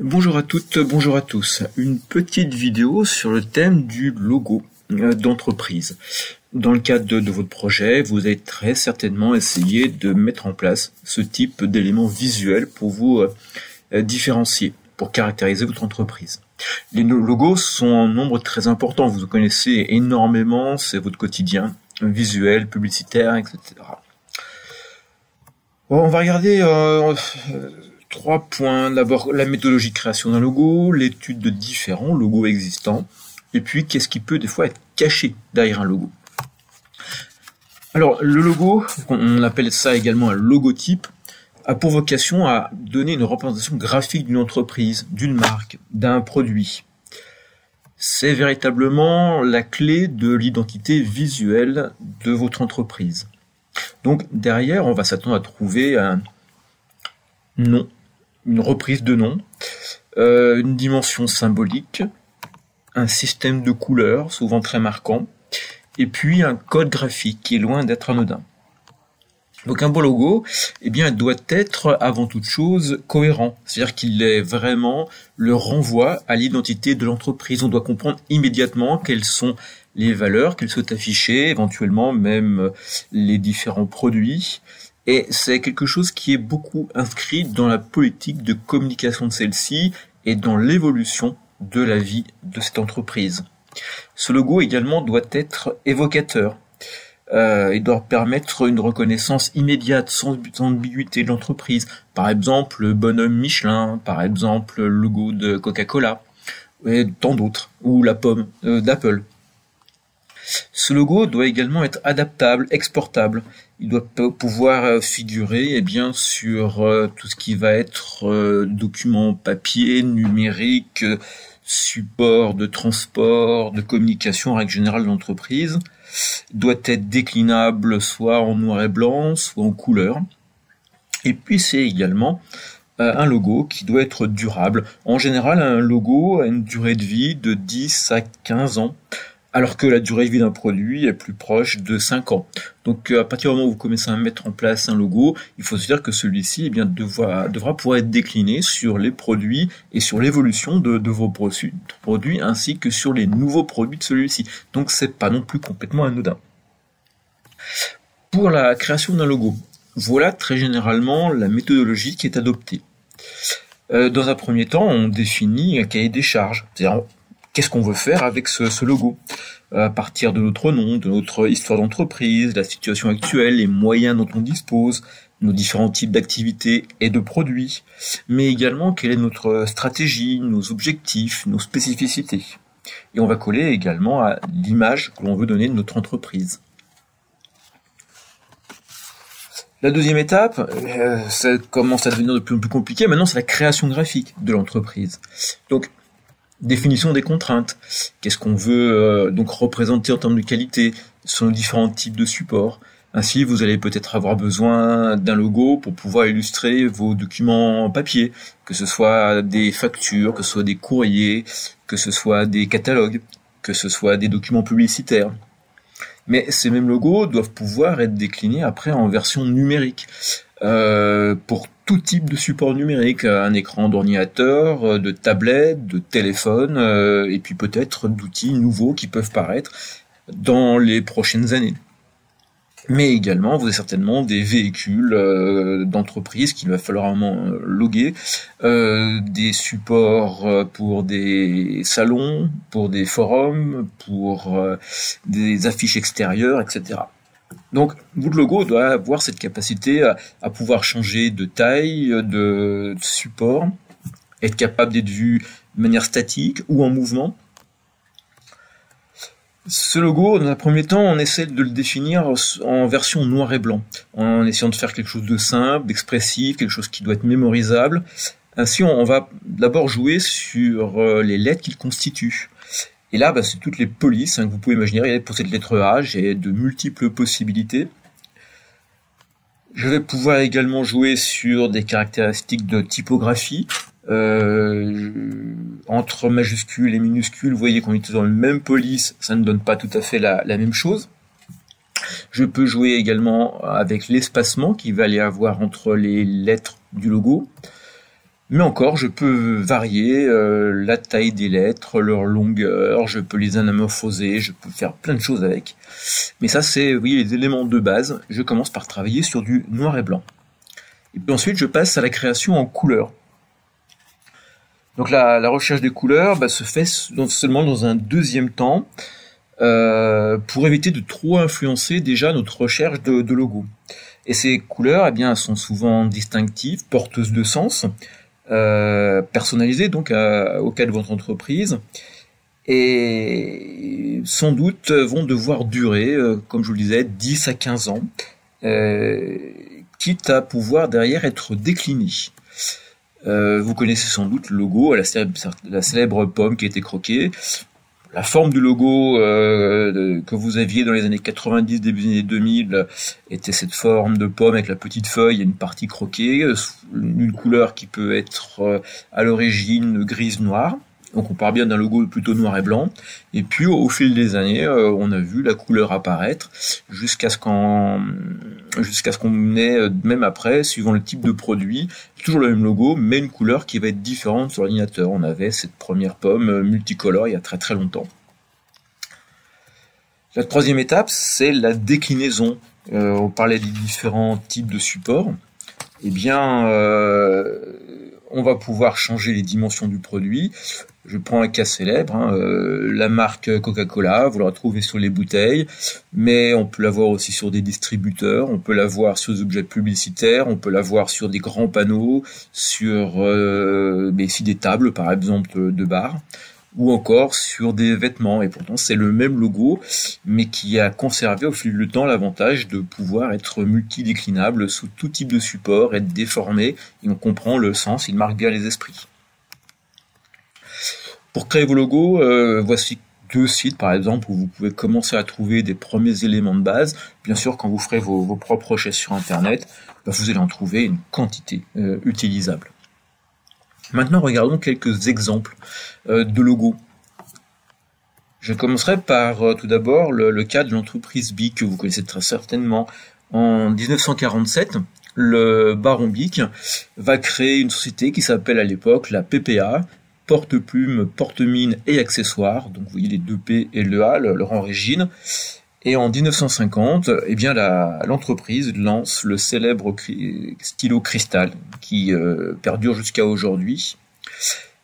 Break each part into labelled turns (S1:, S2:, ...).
S1: Bonjour à toutes, bonjour à tous. Une petite vidéo sur le thème du logo d'entreprise. Dans le cadre de votre projet, vous allez très certainement essayer de mettre en place ce type d'éléments visuels pour vous différencier, pour caractériser votre entreprise. Les logos sont en nombre très important, vous en connaissez énormément, c'est votre quotidien, visuel, publicitaire, etc. Bon, on va regarder 3 points. D'abord, la méthodologie de création d'un logo, l'étude de différents logos existants, et puis qu'est-ce qui peut des fois être caché derrière un logo. Alors, le logo, on appelle ça également un logotype, a pour vocation à donner une représentation graphique d'une entreprise, d'une marque, d'un produit. C'est véritablement la clé de l'identité visuelle de votre entreprise. Donc derrière, on va s'attendre à trouver un nom, une reprise de nom, une dimension symbolique, un système de couleurs, souvent très marquant, et puis un code graphique qui est loin d'être anodin. Donc un beau logo, eh bien, doit être avant toute chose cohérent, c'est-à-dire qu'il est vraiment le renvoi à l'identité de l'entreprise. On doit comprendre immédiatement quelles sont les valeurs qu'elles souhaitent afficher, éventuellement même les différents produits. Et c'est quelque chose qui est beaucoup inscrit dans la politique de communication de celle-ci et dans l'évolution de la vie de cette entreprise. Ce logo également doit être évocateur. Il doit permettre une reconnaissance immédiate, sans ambiguïté de l'entreprise. Par exemple, le bonhomme Michelin, par exemple, le logo de Coca-Cola, et tant d'autres, ou la pomme d'Apple. Ce logo doit également être adaptable, exportable. Il doit pouvoir figurer sur tout ce qui va être documents papier, numérique, support de transport, de communication en règle générale de l'entreprise. Doit être déclinable soit en noir et blanc, soit en couleur. Et puis c'est également un logo qui doit être durable. En général, un logo a une durée de vie de 10 à 15 ans, alors que la durée de vie d'un produit est plus proche de 5 ans. Donc à partir du moment où vous commencez à mettre en place un logo, il faut se dire que celui-ci devra pouvoir être décliné sur les produits et sur l'évolution de vos produits, ainsi que sur les nouveaux produits de celui-ci. Donc c'est pas non plus complètement anodin. Pour la création d'un logo, voilà très généralement la méthodologie qui est adoptée. Dans un premier temps, on définit un cahier des charges, c'est-à-dire qu'est-ce qu'on veut faire avec ce logo, à partir de notre nom, de notre histoire d'entreprise, la situation actuelle, les moyens dont on dispose, nos différents types d'activités et de produits, mais également quelle est notre stratégie, nos objectifs, nos spécificités. Et on va coller également à l'image que l'on veut donner de notre entreprise. La deuxième étape, ça commence à devenir de plus en plus compliqué, maintenant c'est la création graphique de l'entreprise. Donc, définition des contraintes. Qu'est-ce qu'on veut donc représenter en termes de qualité sur nos différents types de supports. Ainsi, vous allez peut-être avoir besoin d'un logo pour pouvoir illustrer vos documents papier, que ce soit des factures, que ce soit des courriers, que ce soit des catalogues, que ce soit des documents publicitaires. Mais ces mêmes logos doivent pouvoir être déclinés après en version numérique. Pour tout type de support numérique, un écran d'ordinateur, de tablette, de téléphone, et puis peut-être d'outils nouveaux qui peuvent paraître dans les prochaines années. Mais également, vous avez certainement des véhicules d'entreprise qu'il va falloir loguer, des supports pour des salons, pour des forums, pour des affiches extérieures, etc. Donc, votre logo doit avoir cette capacité à pouvoir changer de taille, de support, être capable d'être vu de manière statique ou en mouvement. Ce logo, dans un premier temps, on essaie de le définir en version noir et blanc, en essayant de faire quelque chose de simple, d'expressif, quelque chose qui doit être mémorisable. Ainsi, on va d'abord jouer sur les lettres qu'il constitue. Et là, c'est toutes les polices que vous pouvez imaginer. Pour cette lettre A, j'ai de multiples possibilités. Je vais pouvoir également jouer sur des caractéristiques de typographie. Entre majuscules et minuscules, vous voyez qu'on est dans la même police, ça ne donne pas tout à fait la même chose. Je peux jouer également avec l'espacement qu'il va y avoir entre les lettres du logo. Mais encore, je peux varier la taille des lettres, leur longueur, je peux les anamorphoser, je peux faire plein de choses avec. Mais ça, c'est, oui, les éléments de base. Je commence par travailler sur du noir et blanc. Et puis ensuite, je passe à la création en couleur. Donc la recherche des couleurs se fait seulement dans un deuxième temps, pour éviter de trop influencer déjà notre recherche de logo. Et ces couleurs, eh bien, elles sont souvent distinctives, porteuses de sens, personnalisées donc au cas de votre entreprise, et sans doute vont devoir durer, comme je vous le disais, 10 à 15 ans, quitte à pouvoir derrière être déclinées. Vous connaissez sans doute le logo, la célèbre pomme qui a été croquée. La forme du logo que vous aviez dans les années 90, début des années 2000, était cette forme de pomme avec la petite feuille et une partie croquée, une couleur qui peut être à l'origine grise-noire. Donc on part bien d'un logo plutôt noir et blanc. Et puis au fil des années, on a vu la couleur apparaître jusqu'à ce qu'on ait, même après, suivant le type de produit, toujours le même logo, mais une couleur qui va être différente sur l'ordinateur. On avait cette première pomme multicolore il y a très très longtemps. La troisième étape, c'est la déclinaison. On parlait des différents types de supports. Eh bien, on va pouvoir changer les dimensions du produit. Je prends un cas célèbre, la marque Coca-Cola, vous la retrouvez sur les bouteilles, mais on peut la voir aussi sur des distributeurs, on peut la voir sur des objets publicitaires, on peut la voir sur des grands panneaux, sur des tables par exemple de bar, ou encore sur des vêtements. Et pourtant c'est le même logo, mais qui a conservé au fil du temps l'avantage de pouvoir être multidéclinable sous tout type de support, être déformé, et on comprend le sens, il marque bien les esprits. Pour créer vos logos, voici 2 sites par exemple où vous pouvez commencer à trouver des premiers éléments de base. Bien sûr, quand vous ferez vos propres recherches sur Internet, vous allez en trouver une quantité utilisable. Maintenant, regardons quelques exemples de logos. Je commencerai par tout d'abord le cas de l'entreprise Bic, que vous connaissez très certainement. En 1947, le baron Bic va créer une société qui s'appelle à l'époque la PPA, porte-plume, porte-mine et accessoires. Donc vous voyez les 2 P et le A, leur origine. Et en 1950, eh bien l'entreprise lance le célèbre stylo cristal qui perdure jusqu'à aujourd'hui.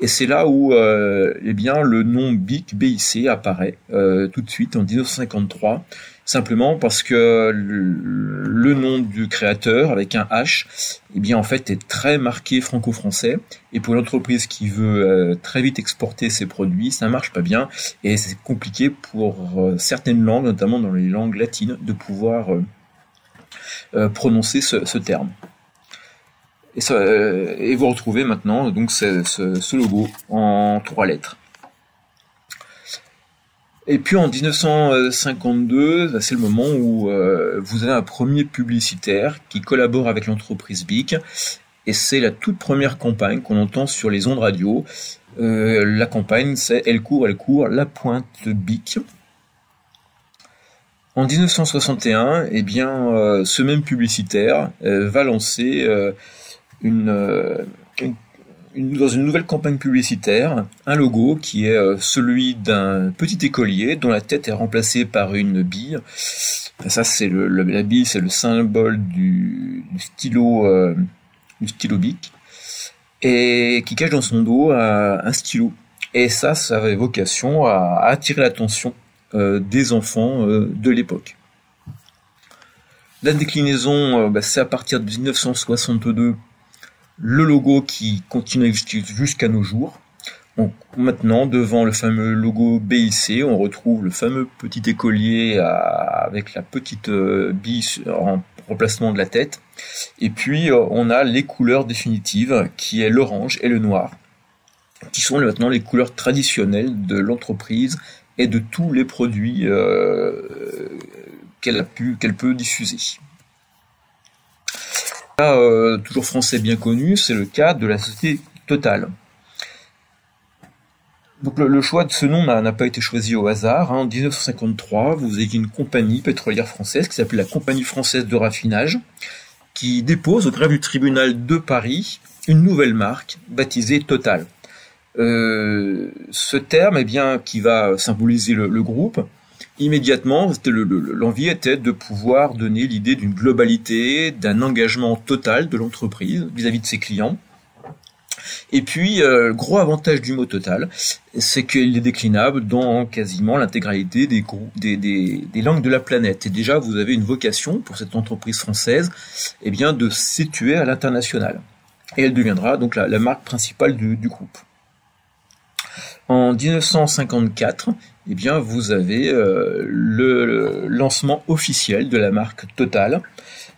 S1: Et c'est là où eh bien le nom BIC apparaît tout de suite en 1953, simplement parce que le nom du créateur avec un H, eh bien en fait est très marqué franco-français. Et pour une entreprise qui veut très vite exporter ses produits, ça marche pas bien et c'est compliqué pour certaines langues, notamment dans les langues latines, de pouvoir prononcer ce terme. Et vous retrouvez maintenant donc ce logo en 3 lettres. Et puis en 1952, c'est le moment où vous avez un premier publicitaire qui collabore avec l'entreprise Bic, et c'est la toute première campagne qu'on entend sur les ondes radio. La campagne, c'est Elle court, la pointe Bic. En 1961, eh bien, ce même publicitaire va lancer dans une nouvelle campagne publicitaire, un logo qui est celui d'un petit écolier dont la tête est remplacée par une bille. Ça, c'est la bille, c'est le symbole du stylo Bic, et qui cache dans son dos un stylo. Et ça avait vocation à attirer l'attention des enfants de l'époque. La déclinaison, c'est à partir de 1962. Le logo qui continue à exister jusqu'à nos jours. Donc maintenant, devant le fameux logo BIC, on retrouve le fameux petit écolier avec la petite bille en remplacement de la tête. Et puis on a les couleurs définitives, qui est l'orange et le noir, qui sont maintenant les couleurs traditionnelles de l'entreprise et de tous les produits qu'elle peut diffuser. Toujours français bien connu, c'est le cas de la société Total. Donc le choix de ce nom n'a pas été choisi au hasard. En 1953, vous aviez une compagnie pétrolière française qui s'appelait la Compagnie française de raffinage, qui dépose au greffe du tribunal de Paris une nouvelle marque baptisée Total. Ce terme, eh bien, qui va symboliser le groupe, immédiatement, l'envie était de pouvoir donner l'idée d'une globalité, d'un engagement total de l'entreprise vis-à-vis de ses clients. Et puis, le gros avantage du mot Total, c'est qu'il est déclinable dans quasiment l'intégralité des langues de la planète. Et déjà, vous avez une vocation pour cette entreprise française, eh bien, de se situer à l'international. Et elle deviendra donc la marque principale du groupe. En 1954, eh bien, vous avez le lancement officiel de la marque Total.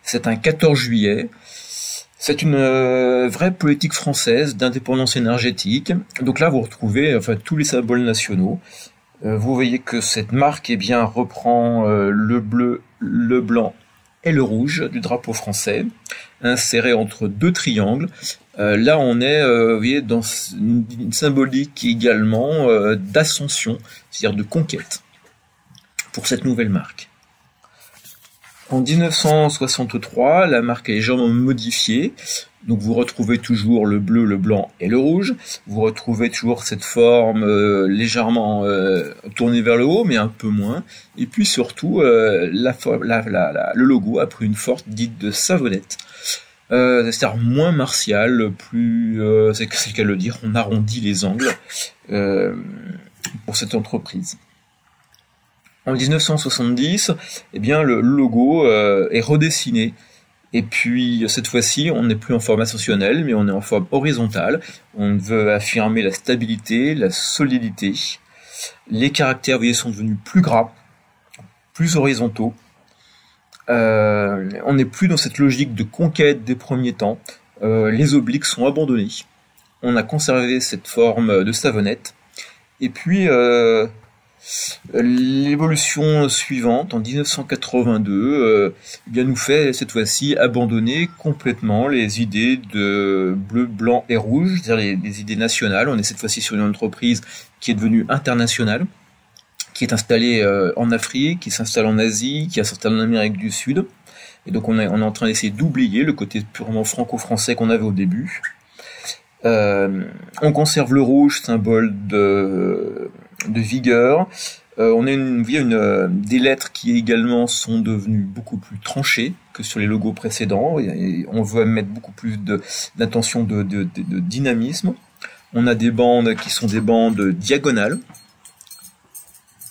S1: C'est un 14 juillet. C'est une vraie politique française d'indépendance énergétique. Donc là, vous retrouvez tous les symboles nationaux. Vous voyez que cette marque, eh bien, reprend le bleu, le blanc et le rouge du drapeau français, inséré entre deux triangles. Là, on est, vous voyez, dans une symbolique également d'ascension, c'est-à-dire de conquête, pour cette nouvelle marque. En 1963, la marque est légèrement modifiée. Donc vous retrouvez toujours le bleu, le blanc et le rouge. Vous retrouvez toujours cette forme légèrement tournée vers le haut, mais un peu moins. Et puis surtout, le logo a pris une forme dite de savonnette. C'est-à-dire moins martial, plus, c'est le cas de le dire, on arrondit les angles pour cette entreprise. En 1970, eh bien, le logo est redessiné. Et puis, cette fois-ci, on n'est plus en forme ascensionnelle, mais on est en forme horizontale. On veut affirmer la stabilité, la solidité. Les caractères, vous voyez, sont devenus plus gras, plus horizontaux. On n'est plus dans cette logique de conquête des premiers temps. Les obliques sont abandonnés. On a conservé cette forme de savonnette. Et puis, l'évolution suivante, en 1982, eh bien nous fait cette fois-ci abandonner complètement les idées de bleu, blanc et rouge, c'est-à-dire les idées nationales. On est cette fois-ci sur une entreprise qui est devenue internationale, qui est installée en Afrique, qui s'installe en Asie, qui s'installe en Amérique du Sud. Et donc on est en train d'essayer d'oublier le côté purement franco-français qu'on avait au début. On conserve le rouge, symbole de vigueur. On a des lettres qui également sont devenues beaucoup plus tranchées que sur les logos précédents. Et on veut mettre beaucoup plus d'intention de dynamisme. On a des bandes qui sont des bandes diagonales.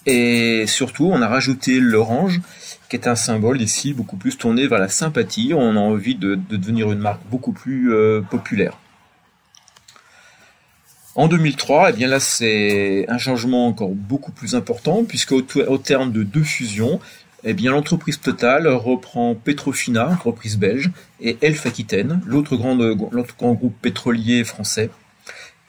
S1: Et surtout, on a rajouté l'orange, qui est un symbole ici beaucoup plus tourné vers la sympathie. On a envie de devenir une marque beaucoup plus populaire. En 2003, eh bien là, c'est un changement encore beaucoup plus important, puisque au terme de 2 fusions, eh bien l'entreprise Total reprend Petrofina, entreprise belge, et Elf Aquitaine, l'autre grand groupe pétrolier français,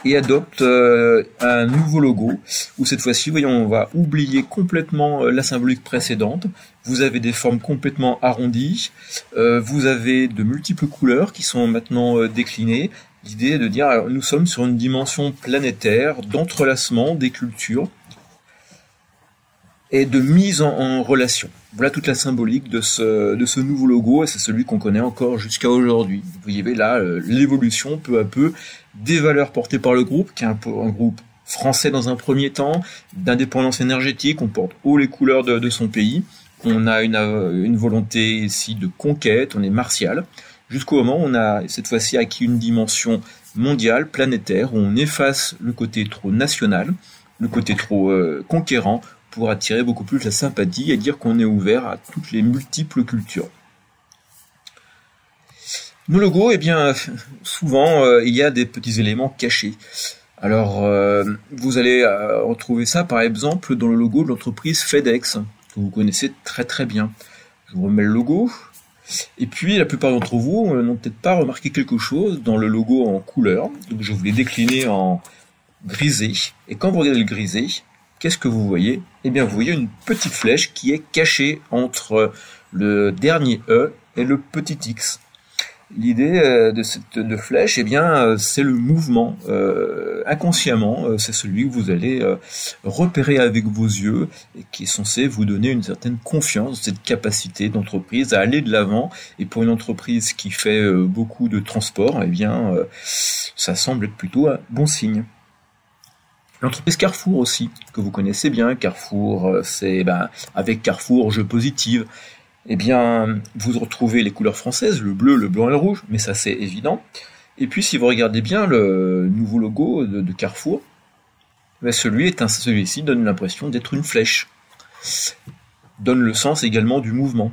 S1: et adopte un nouveau logo, où cette fois-ci, voyons, on va oublier complètement la symbolique précédente. Vous avez des formes complètement arrondies, vous avez de multiples couleurs qui sont maintenant déclinées. L'idée est de dire, alors, nous sommes sur une dimension planétaire d'entrelacement des cultures et de mise en relation. Voilà toute la symbolique de ce nouveau logo, et c'est celui qu'on connaît encore jusqu'à aujourd'hui. Vous voyez là l'évolution peu à peu des valeurs portées par le groupe, qui est un groupe français dans un premier temps, d'indépendance énergétique. On porte haut les couleurs de son pays. On a une volonté ici de conquête, on est martial. Jusqu'au moment où on a cette fois-ci acquis une dimension mondiale, planétaire, où on efface le côté trop national, le côté trop conquérant, pour attirer beaucoup plus la sympathie et dire qu'on est ouvert à toutes les multiples cultures. Nos logos, eh bien, souvent, il y a des petits éléments cachés. Alors, vous allez retrouver ça, par exemple, dans le logo de l'entreprise FedEx, que vous connaissez très très bien. Je vous remets le logo. Et puis, la plupart d'entre vous n'ont peut-être pas remarqué quelque chose dans le logo en couleur. Donc, je vous l'ai décliné en grisé. Et quand vous regardez le grisé, qu'est-ce que vous voyez? Eh bien, vous voyez une petite flèche qui est cachée entre le dernier E et le petit X. L'idée de cette flèche, eh bien, c'est le mouvement. Inconsciemment, c'est celui que vous allez repérer avec vos yeux et qui est censé vous donner une certaine confiance, cette capacité d'entreprise à aller de l'avant. Et pour une entreprise qui fait beaucoup de transport, eh bien, ça semble être plutôt un bon signe. L'entreprise Carrefour aussi, que vous connaissez bien. Carrefour, c'est avec Carrefour, je positive. Eh bien, vous retrouvez les couleurs françaises, le bleu, le blanc et le rouge, mais ça c'est évident. Et puis si vous regardez bien le nouveau logo de Carrefour, celui-ci donne l'impression d'être une flèche. Donne le sens également du mouvement.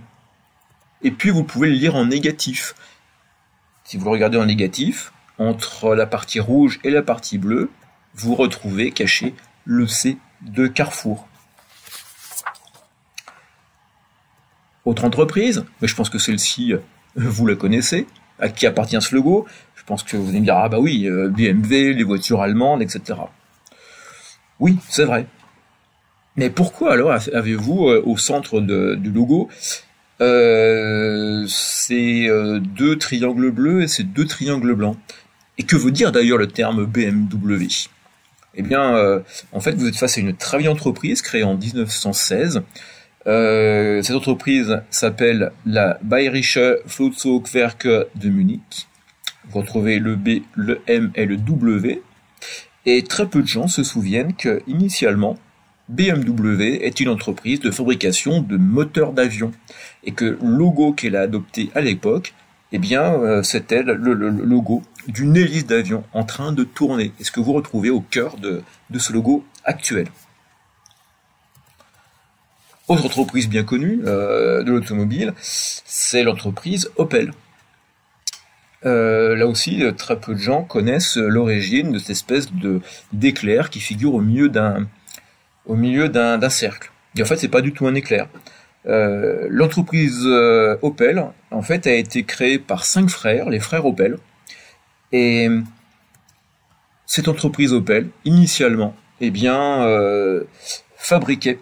S1: Et puis vous pouvez le lire en négatif. Si vous le regardez en négatif, entre la partie rouge et la partie bleue, vous retrouvez caché le C de Carrefour. Autre entreprise, mais je pense que celle-ci, vous la connaissez, à qui appartient ce logo. Je pense que vous allez me dire, ah bah oui, BMW, les voitures allemandes, etc. Oui, c'est vrai. Mais pourquoi alors avez-vous au centre du logo ces deux triangles bleus et ces deux triangles blancs? Et que veut dire d'ailleurs le terme BMW? Eh bien, en fait, vous êtes face à une très vieille entreprise créée en 1916. Cette entreprise s'appelle la Bayerische Flugzeugwerke de Munich. Vous retrouvez le B, le M et le W. Et très peu de gens se souviennent que, initialement, BMW est une entreprise de fabrication de moteurs d'avion. Et que le logo qu'elle a adopté à l'époque, eh bien, c'était le logo d'une hélice d'avion en train de tourner. Et ce que vous retrouvez au cœur de ce logo actuel. Autre entreprise bien connue de l'automobile, c'est l'entreprise Opel. Là aussi, très peu de gens connaissent l'origine de cette espèce d'éclair qui figure au milieu d'un cercle. Et en fait, c'est pas du tout un éclair. L'entreprise Opel, en fait, a été créée par 5 frères, les frères Opel. Et cette entreprise Opel, initialement, eh bien, fabriquait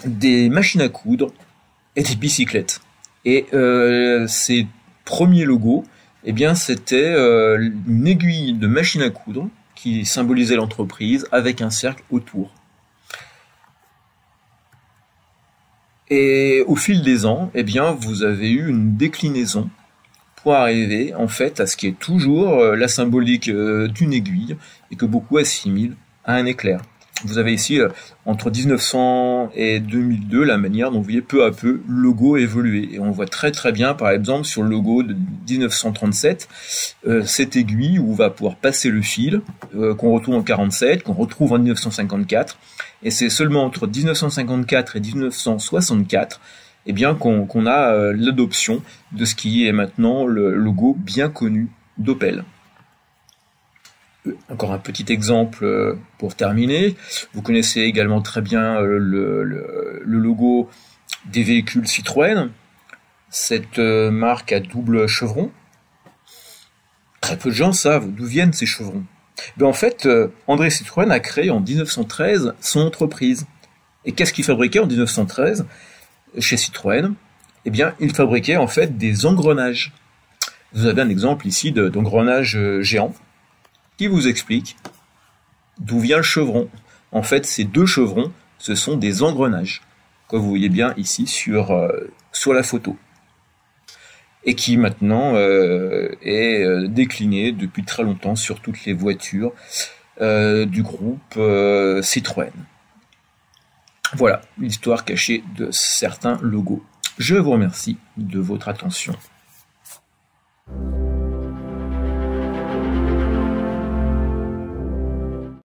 S1: des machines à coudre et des bicyclettes. Et ces premiers logos, eh bien, c'était une aiguille de machine à coudre qui symbolisait l'entreprise avec un cercle autour. Et au fil des ans, eh bien, vous avez eu une déclinaison pour arriver en fait à ce qui est toujours la symbolique d'une aiguille et que beaucoup assimilent à un éclair. Vous avez ici, entre 1900 et 2002, la manière dont vous voyez peu à peu le logo évoluer. Et on voit très très bien, par exemple, sur le logo de 1937, cette aiguille où on va pouvoir passer le fil, qu'on retrouve en 47, qu'on retrouve en 1954. Et c'est seulement entre 1954 et 1964 eh bien, qu'on a l'adoption de ce qui est maintenant le logo bien connu d'Opel. Encore un petit exemple pour terminer. Vous connaissez également très bien le logo des véhicules Citroën, cette marque à double chevron. Très peu de gens savent d'où viennent ces chevrons. En fait, André Citroën a créé en 1913 son entreprise. Et qu'est-ce qu'il fabriquait en 1913 chez Citroën? Eh bien, il fabriquait en fait des engrenages. Vous avez un exemple ici d'engrenage géant qui vous explique d'où vient le chevron. En fait, ces deux chevrons, ce sont des engrenages, comme vous voyez bien ici sur la photo, et qui maintenant est décliné depuis très longtemps sur toutes les voitures du groupe Citroën. Voilà l'histoire cachée de certains logos. Je vous remercie de votre attention.